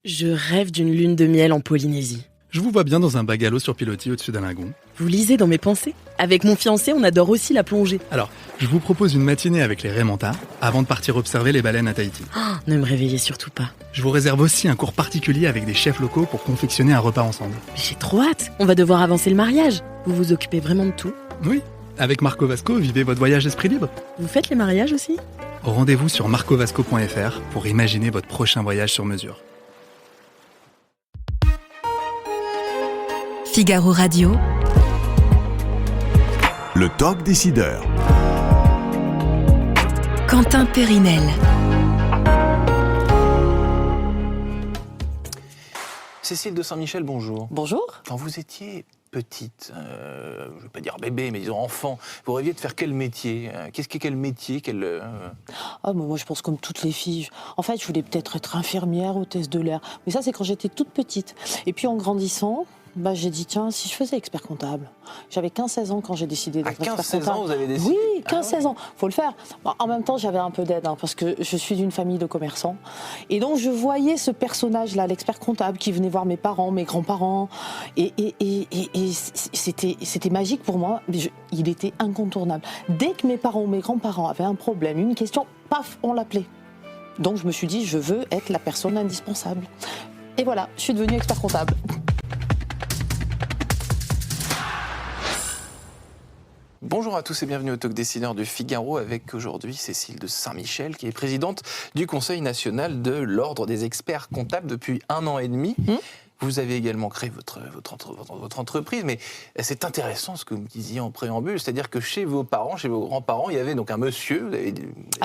Je rêve d'une lune de miel en Polynésie. Je vous vois bien dans un bungalow sur pilotis au-dessus d'un lagon. Vous lisez dans mes pensées? Avec mon fiancé, on adore aussi la plongée. Alors, je vous propose une matinée avec les Raymanta avant de partir observer les baleines à Tahiti. Oh, ne me réveillez surtout pas. Je vous réserve aussi un cours particulier avec des chefs locaux pour confectionner un repas ensemble. Mais j'ai trop hâte. On va devoir avancer le mariage. Vous vous occupez vraiment de tout? Oui, avec Marco Vasco, vivez votre voyage esprit libre. Vous faites les mariages aussi? Rendez-vous sur marcovasco.fr pour imaginer votre prochain voyage sur mesure. Figaro Radio. Le talk décideur. Quentin Périnel. Cécile de Saint-Michel, bonjour. Bonjour. Quand vous étiez petite, je ne vais pas dire bébé, mais disons enfant, vous rêviez de faire quel métier? Quel métier Moi, je pense comme toutes les filles. En fait, je voulais peut-être être infirmière, hôtesse de l'air. Mais ça, c'est quand j'étais toute petite. Et puis, en grandissant, j'ai dit, tiens, si je faisais expert comptable. J'avais 15-16 ans quand j'ai décidé d'être expert comptable. À 15-16 ans, vous avez décidé? Oui, 15-16 ans. Faut le faire. En même temps, j'avais un peu d'aide, parce que je suis d'une famille de commerçants. Et donc, je voyais ce personnage-là, l'expert comptable, qui venait voir mes parents, mes grands-parents. Et c'était magique pour moi. Il était incontournable. Dès que mes parents ou mes grands-parents avaient un problème, une question, paf, on l'appelait. Donc, je me suis dit, je veux être la personne indispensable. Et voilà, je suis devenue expert comptable. Bonjour à tous et bienvenue au Talk Décideur du Figaro avec aujourd'hui Cécile de Saint-Michel qui est présidente du Conseil national de l'Ordre des experts comptables depuis 1 an et demi. Vous avez également créé votre entreprise, mais c'est intéressant ce que vous me disiez en préambule, c'est-à-dire que chez vos parents, chez vos grands-parents, il y avait donc un monsieur.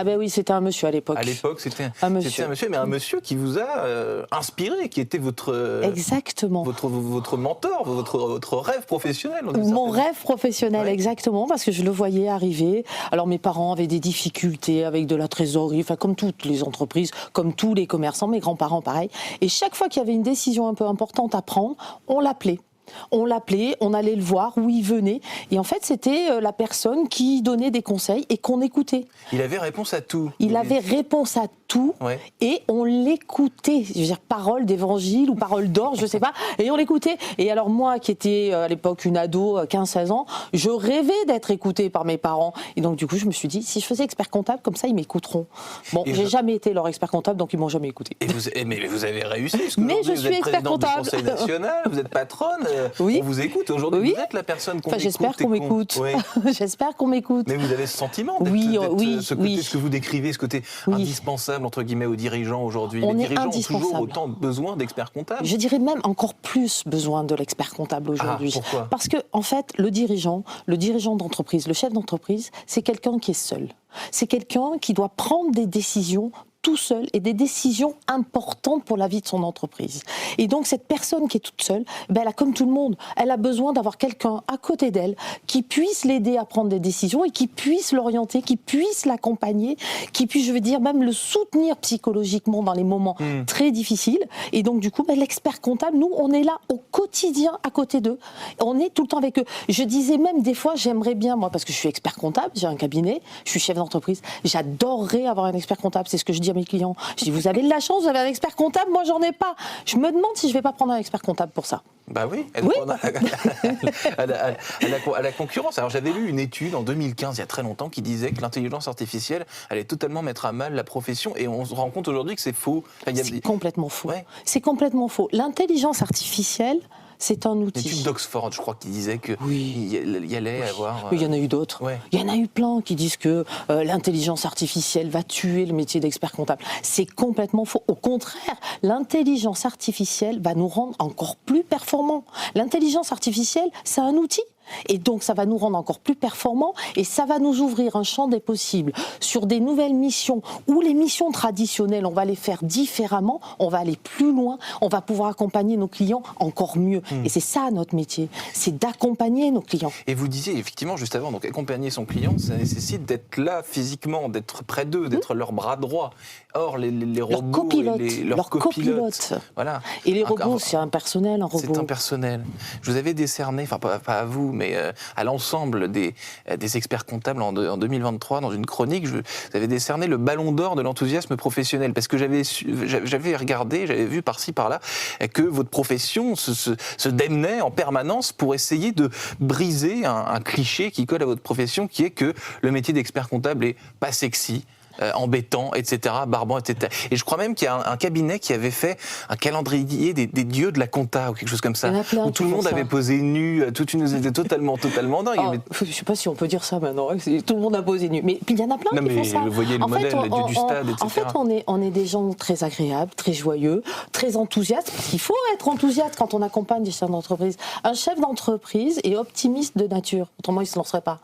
Oui, c'était un monsieur à l'époque. À l'époque, c'était un monsieur, mais un monsieur qui vous a inspiré, qui était votre... Exactement. Votre mentor, votre rêve professionnel. Mon rêve professionnel, exactement, parce que je le voyais arriver. Alors mes parents avaient des difficultés avec de la trésorerie, enfin comme toutes les entreprises, comme tous les commerçants, mes grands-parents pareil. Et chaque fois qu'il y avait une décision un peu importante à prendre, on l'appelait. On allait le voir, où il venait. Et en fait, c'était la personne qui donnait des conseils et qu'on écoutait. Il avait réponse à tout. Il avait réponse à tout, et on l'écoutait. Je veux dire, parole d'évangile ou parole d'or, je sais pas. Et on l'écoutait. Et alors moi, qui étais à l'époque une ado, 15-16 ans, je rêvais d'être écoutée par mes parents. Et donc du coup, je me suis dit, si je faisais expert comptable, comme ça, ils m'écouteront. Bon, j'ai jamais été leur expert comptable, donc ils m'ont jamais écouté. Mais vous avez réussi. Parce que mais je suis expert comptable. Vous êtes présidente du Conseil national, vous êtes patronne. Oui. On vous écoute aujourd'hui. Vous êtes la personne qu'on écoute. J'espère qu'on m'écoute. J'espère qu'on m'écoute. Mais vous avez ce sentiment ce que vous décrivez, ce côté indispensable entre guillemets aux dirigeants aujourd'hui. Les dirigeants ont toujours autant besoin d'experts comptables. Je dirais même encore plus besoin de l'expert comptable aujourd'hui. Pourquoi ? Parce que en fait, le dirigeant d'entreprise, le chef d'entreprise, c'est quelqu'un qui est seul. C'est quelqu'un qui doit prendre des décisions tout seul et des décisions importantes pour la vie de son entreprise. Et donc cette personne qui est toute seule, elle a comme tout le monde, elle a besoin d'avoir quelqu'un à côté d'elle qui puisse l'aider à prendre des décisions et qui puisse l'orienter, qui puisse l'accompagner, qui puisse, même le soutenir psychologiquement dans les moments très difficiles. Et donc du coup, l'expert comptable, nous, on est là au quotidien à côté d'eux. On est tout le temps avec eux. Je disais même des fois, j'aimerais bien, moi, parce que je suis expert comptable, j'ai un cabinet, je suis chef d'entreprise, j'adorerais avoir un expert comptable, c'est ce que je dis à mes clients. Je dis, vous avez de la chance, vous avez un expert comptable, moi j'en ai pas. Je me demande si je vais pas prendre un expert comptable pour ça. Bah oui, à la concurrence. Alors j'avais lu une étude en 2015, il y a très longtemps, qui disait que l'intelligence artificielle allait totalement mettre à mal la profession, et on se rend compte aujourd'hui que c'est faux. C'est complètement faux. C'est complètement faux. L'intelligence artificielle, c'est un outil. L'étude d'Oxford, je crois, qui disait qu'il y allait avoir... Il y en a eu d'autres. Il y en a eu plein qui disent que l'intelligence artificielle va tuer le métier d'expert comptable. C'est complètement faux. Au contraire, l'intelligence artificielle va nous rendre encore plus performants. L'intelligence artificielle, c'est un outil. Et donc ça va nous rendre encore plus performants et ça va nous ouvrir un champ des possibles sur des nouvelles missions où les missions traditionnelles, on va les faire différemment, on va aller plus loin, on va pouvoir accompagner nos clients encore mieux. Et c'est ça notre métier, c'est d'accompagner nos clients. Et vous disiez effectivement juste avant, donc accompagner son client, ça nécessite d'être là physiquement, d'être près d'eux, d'être leur bras droit. Or, les robots, leurs copilotes. Voilà. Et les robots, c'est impersonnel, un robot. C'est impersonnel. Je vous avais décerné, enfin pas à vous, mais à l'ensemble des experts comptables en 2023. Dans une chronique, vous avez décerné le ballon d'or de l'enthousiasme professionnel, parce que j'avais regardé, j'avais vu par-ci par-là que votre profession se démenait en permanence pour essayer de briser un cliché qui colle à votre profession, qui est que le métier d'expert comptable est pas sexy, embêtant, etc., barbant, etc. Et je crois même qu'il y a un cabinet qui avait fait un calendrier des dieux de la compta ou quelque chose comme ça, où tout le monde avait posé nu, c'était totalement dingue. Je ne sais pas si on peut dire ça maintenant, tout le monde a posé nu, mais il y en a plein qui font ça. Vous voyez le modèle du stade, etc. En fait, on est des gens très agréables, très joyeux, très enthousiastes, parce qu'il faut être enthousiaste quand on accompagne des chefs d'entreprise. Un chef d'entreprise est optimiste de nature, autrement il ne se lancerait pas.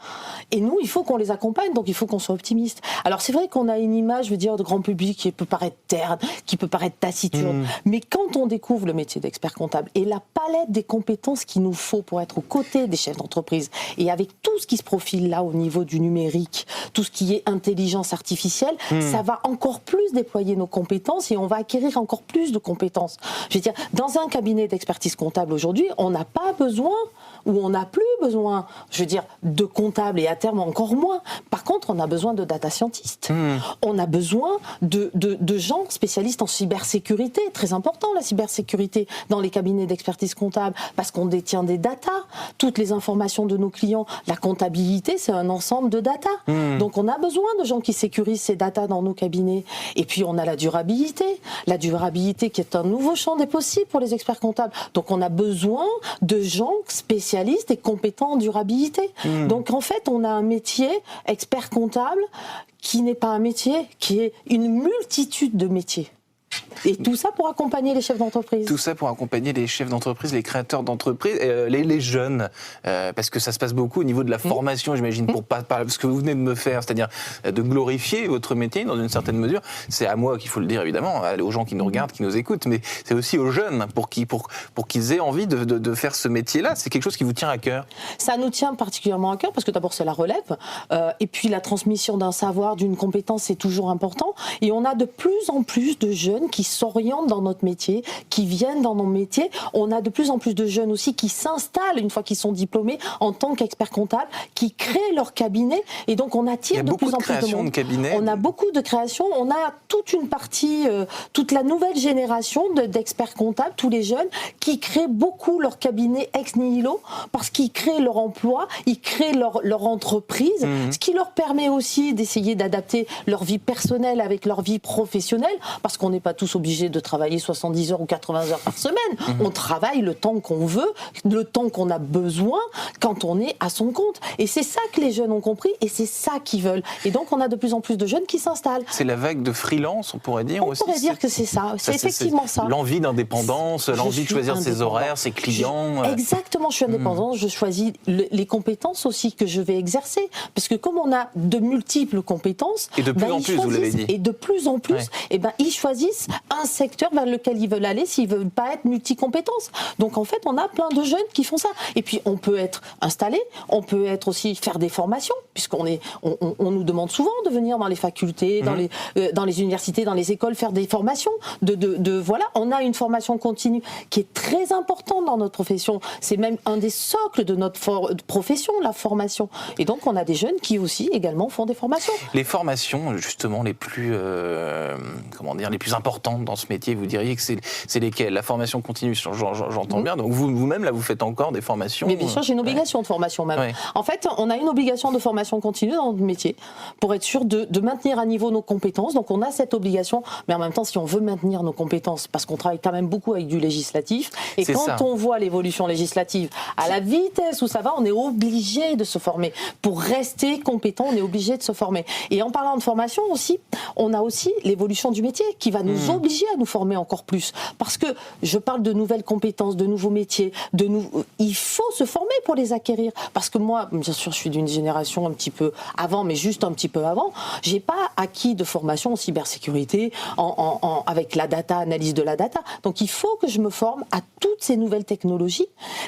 Et nous, il faut qu'on les accompagne, donc il faut qu'on soit optimiste. Alors c'est vrai qu'on a une image, je veux dire, de grand public qui peut paraître terne, qui peut paraître taciturne. Mais quand on découvre le métier d'expert comptable et la palette des compétences qu'il nous faut pour être aux côtés des chefs d'entreprise, et avec tout ce qui se profile là au niveau du numérique, tout ce qui est intelligence artificielle, ça va encore plus déployer nos compétences et on va acquérir encore plus de compétences. Je veux dire, dans un cabinet d'expertise comptable aujourd'hui, on n'a pas besoin, ou on n'a plus besoin, je veux dire, de comptables, et à terme encore moins. Par contre, on a besoin de data scientists. On a besoin de gens spécialistes en cybersécurité. Très important, la cybersécurité dans les cabinets d'expertise comptable, parce qu'on détient des datas. Toutes les informations de nos clients, la comptabilité, c'est un ensemble de data. Donc on a besoin de gens qui sécurisent ces datas dans nos cabinets. Et puis on a la durabilité qui est un nouveau champ des possibles pour les experts comptables. Donc on a besoin de gens spécialistes et compétents en durabilité. Donc en fait, on a un métier expert comptable qui n'est pas un métier, qui est une multitude de métiers. Et tout ça pour accompagner les chefs d'entreprise. Tout ça pour accompagner les chefs d'entreprise, les créateurs d'entreprise, les jeunes, parce que ça se passe beaucoup au niveau de la formation, j'imagine, pour pas ce que vous venez de me faire, c'est-à-dire de glorifier votre métier dans une certaine mesure. C'est à moi qu'il faut le dire, évidemment, aux gens qui nous regardent, qui nous écoutent, mais c'est aussi aux jeunes pour qu'ils aient envie de faire ce métier-là. C'est quelque chose qui vous tient à cœur. Ça nous tient particulièrement à cœur parce que d'abord c'est la relève, et puis la transmission d'un savoir, d'une compétence, c'est toujours important. Et on a de plus en plus de jeunes qui s'orientent dans notre métier, qui viennent dans nos métiers. On a de plus en plus de jeunes aussi qui s'installent une fois qu'ils sont diplômés en tant qu'experts comptables, qui créent leur cabinet, et donc on attire de plus en plus de monde. On a beaucoup de créations, on a toute une partie, toute la nouvelle génération d'experts comptables, tous les jeunes qui créent beaucoup leur cabinet ex nihilo parce qu'ils créent leur emploi, ils créent leur entreprise, ce qui leur permet aussi d'essayer d'adapter leur vie personnelle avec leur vie professionnelle, parce qu'on n'est pas tous obligés de travailler 70 heures ou 80 heures par semaine. On travaille le temps qu'on veut, le temps qu'on a besoin quand on est à son compte. Et c'est ça que les jeunes ont compris et c'est ça qu'ils veulent. Et donc on a de plus en plus de jeunes qui s'installent. C'est la vague de freelance, on pourrait dire aussi. On pourrait dire que c'est ça. C'est effectivement ça. L'envie d'indépendance, l'envie de choisir ses horaires, ses clients. Exactement, je suis indépendante. Je choisis les compétences aussi que je vais exercer. Parce que comme on a de multiples compétences, et de plus en plus, vous l'avez dit. Et de plus en plus, ils choisissent un secteur vers lequel ils veulent aller s'ils ne veulent pas être multi-compétences. Donc en fait, on a plein de jeunes qui font ça. Et puis on peut être installé, on peut être aussi faire des formations, puisqu'on nous demande souvent de venir dans les facultés, dans les universités, dans les écoles, faire des formations. Voilà, on a une formation continue qui est très importante dans notre profession. C'est même un des socles de notre profession, la formation. Et donc on a des jeunes qui aussi également font des formations. Les formations, justement, les plus les plus importantes dans ce métier, vous diriez que c'est lesquelles? La formation continue, j'entends bien. Donc vous-même, là, vous faites encore des formations? Mais bien sûr, j'ai une obligation de formation même. Ouais. En fait, on a une obligation de formation continue dans notre métier pour être sûr de maintenir à niveau nos compétences. Donc on a cette obligation, mais en même temps, si on veut maintenir nos compétences, parce qu'on travaille quand même beaucoup avec du législatif, et quand on voit l'évolution législative, à la vitesse où ça va, on est obligé de se former. Pour rester compétent, on est obligé de se former. Et en parlant de formation aussi, on a aussi l'évolution du métier qui va nous obliger à nous former encore plus. Parce que je parle de nouvelles compétences, de nouveaux métiers, il faut se former pour les acquérir. Parce que moi, bien sûr, je suis d'une génération un petit peu avant, mais juste un petit peu avant, j'ai pas acquis de formation en cybersécurité, avec la data, analyse de la data. Donc il faut que je me forme à toutes ces nouvelles technologies.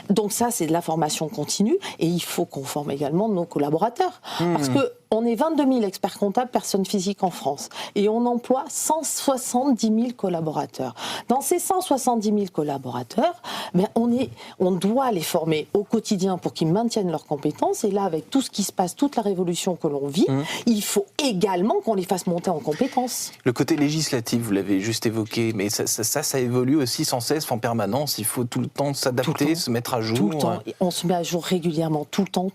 Donc ça, c'est de la formation continue et il faut qu'on forme également nos collaborateurs. Parce que on est 22 000 experts comptables, personnes physiques en France, et on emploie 170 000 collaborateurs. Dans ces 170 000 collaborateurs, on doit les former au quotidien pour qu'ils maintiennent leurs compétences. Et là, avec tout ce qui se passe, toute la révolution que l'on vit, il faut également qu'on les fasse monter en compétences. Le côté législatif, vous l'avez juste évoqué, mais ça évolue aussi sans cesse, en permanence. Il faut tout le temps s'adapter, se mettre à jour. Tout le temps. On se met à jour régulièrement, tout le temps.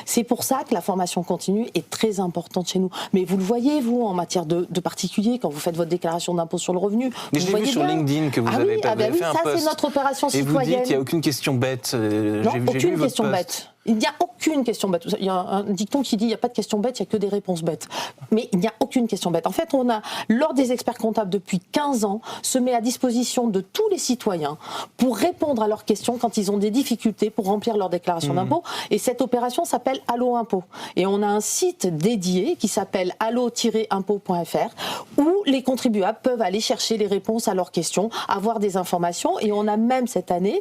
C'est pour ça que la formation continue est très importante chez nous. Mais vous le voyez, vous, en matière de particulier, quand vous faites votre déclaration d'impôt sur le revenu. Mais je l'ai vu sur LinkedIn que vous avez fait un post. Ça, c'est notre opération citoyenne. Et vous dites qu'il n'y a aucune question bête. Non, aucune question bête. Il n'y a aucune question bête. Il y a un dicton qui dit il n'y a pas de questions bêtes, il n'y a que des réponses bêtes. Mais il n'y a aucune question bête. En fait, l'Ordre des experts comptables, depuis 15 ans, se met à disposition de tous les citoyens pour répondre à leurs questions quand ils ont des difficultés pour remplir leur déclaration d'impôt. Et cette opération s'appelle Allo Impôt. Et on a un site dédié qui s'appelle allo-impôt.fr où les contribuables peuvent aller chercher les réponses à leurs questions, avoir des informations. Et on a même cette année,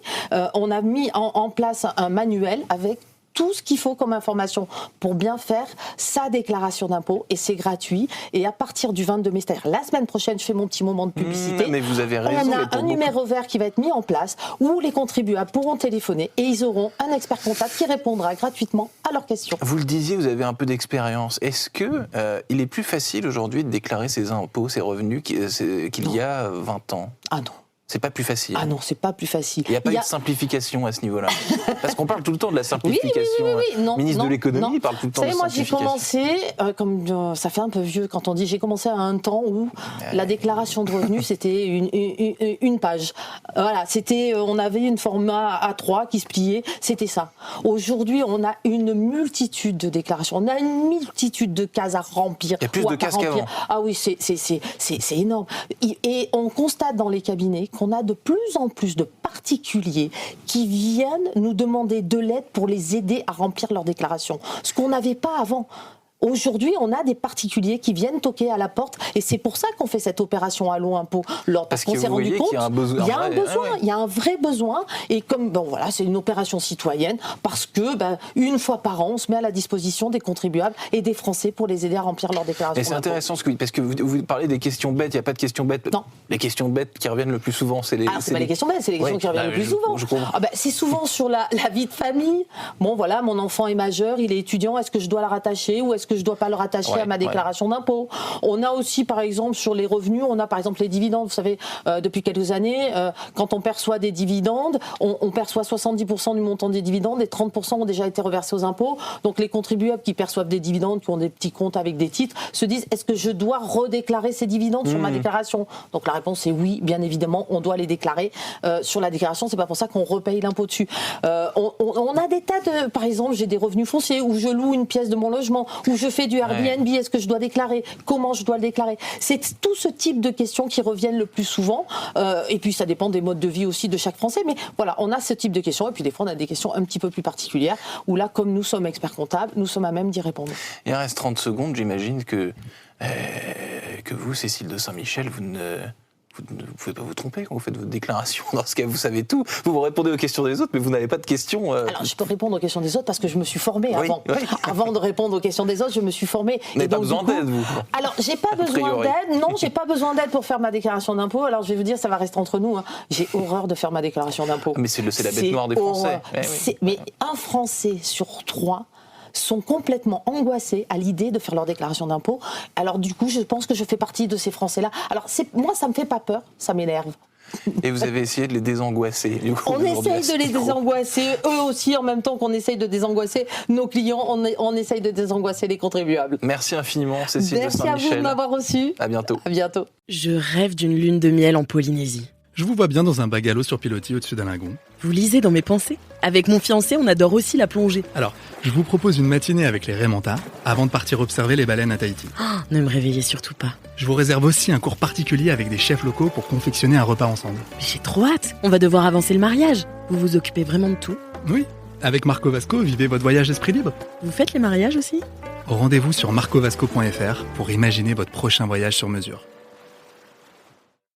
on a mis en place un manuel avec tout ce qu'il faut comme information pour bien faire sa déclaration d'impôt, et c'est gratuit. Et à partir du 22 mai, c'est-à-dire la semaine prochaine, je fais mon petit moment de publicité. Mais vous avez raison. On a un numéro vert qui va être mis en place où les contribuables pourront téléphoner et ils auront un expert comptable qui répondra gratuitement à leurs questions. Vous le disiez, vous avez un peu d'expérience. Est-ce que il est plus facile aujourd'hui de déclarer ses impôts, ses revenus qu'il y a 20 ans ? Ah non. C'est pas plus facile. Ah non, c'est pas plus facile. Il n'y a pas eu de simplification à ce niveau-là. Parce qu'on parle tout le temps de la simplification. Oui. Non, ministre de l'économie parle tout le temps de simplification. Moi, j'ai commencé, ça fait un peu vieux quand on dit, j'ai commencé à un temps où la déclaration de revenus, c'était une page. Voilà, on avait une format A3 qui se pliait, c'était ça. Aujourd'hui, on a une multitude de déclarations, on a une multitude de cases à remplir. Il y a plus de cases qu'avant. Ah oui, c'est énorme. Et on constate dans les cabinets qu'on a de plus en plus de particuliers qui viennent nous demander de l'aide pour les aider à remplir leur déclaration. Ce qu'on n'avait pas avant. Aujourd'hui, on a des particuliers qui viennent toquer à la porte, et c'est pour ça qu'on fait cette opération Allo Impôt. Parce qu'on s'est rendu compte qu'il y a un besoin. Il y a un vrai besoin, et comme c'est une opération citoyenne, parce que une fois par an, on se met à la disposition des contribuables et des Français pour les aider à remplir leur déclaration. Et c'est intéressant parce que vous parlez des questions bêtes. Il n'y a pas de questions bêtes. Non. Les questions bêtes qui reviennent le plus souvent, c'est les. C'est pas les questions bêtes, c'est les questions qui reviennent le plus souvent. C'est souvent sur la vie de famille. Bon, voilà, mon enfant est majeur, il est étudiant. Est-ce que je dois la rattacher ou est-ce que je ne dois pas le rattacher à ma déclaration d'impôt? On a aussi, par exemple, sur les revenus, on a par exemple les dividendes. Vous savez, depuis quelques années, quand on perçoit des dividendes, on perçoit 70% du montant des dividendes et 30% ont déjà été reversés aux impôts. Donc les contribuables qui perçoivent des dividendes, qui ont des petits comptes avec des titres, se disent, est-ce que je dois redéclarer ces dividendes sur ma déclaration? Donc la réponse est oui, bien évidemment, on doit les déclarer sur la déclaration. C'est pas pour ça qu'on repaye l'impôt dessus. On a des tas de, par exemple, j'ai des revenus fonciers, où je loue une pièce de mon logement, où je fais du Airbnb, est-ce que je dois déclarer? Comment je dois le déclarer? C'est tout ce type de questions qui reviennent le plus souvent. Et puis ça dépend des modes de vie aussi de chaque Français. Mais voilà, on a ce type de questions. Et puis des fois, on a des questions un petit peu plus particulières, où là, comme nous sommes experts comptables, nous sommes à même d'y répondre. Il reste 30 secondes. J'imagine que vous, Cécile de Saint-Michel, vous ne pouvez pas vous tromper quand vous faites votre déclaration. Dans ce cas, vous savez tout. Vous répondez aux questions des autres, mais vous n'avez pas de questions. Alors, je peux répondre aux questions des autres parce que je me suis formée avant. Oui. Avant de répondre aux questions des autres, je me suis formée. Vous n'avez pas besoin d'aide, vous? Alors, j'ai pas besoin d'aide. Non, j'ai pas besoin d'aide pour faire ma déclaration d'impôt. Alors, je vais vous dire, ça va rester entre nous. J'ai horreur de faire ma déclaration d'impôt. Mais c'est la bête noire des Français. Mais un Français sur 3 sont complètement angoissés à l'idée de faire leur déclaration d'impôt. Alors du coup, je pense que je fais partie de ces Français-là. Alors moi, ça me fait pas peur, ça m'énerve. Et vous avez essayé de les désangoisser, du coup, on essaye de les désangoisser, eux aussi, en même temps qu'on essaye de désangoisser nos clients, on essaye de désangoisser les contribuables. Merci infiniment, Cécile de Saint-Michel. Merci à vous de m'avoir reçu. À bientôt. À bientôt. Je rêve d'une lune de miel en Polynésie. Je vous vois bien dans un bungalow sur pilotis au-dessus d'un lagon. Vous lisez dans mes pensées? Avec mon fiancé, on adore aussi la plongée. Alors, je vous propose une matinée avec les Raimentas avant de partir observer les baleines à Tahiti. Oh, ne me réveillez surtout pas. Je vous réserve aussi un cours particulier avec des chefs locaux pour confectionner un repas ensemble. J'ai trop hâte. On va devoir avancer le mariage. Vous vous occupez vraiment de tout? Oui, avec Marco Vasco, vivez votre voyage esprit libre. Vous faites les mariages aussi? Rendez-vous sur marcovasco.fr pour imaginer votre prochain voyage sur mesure.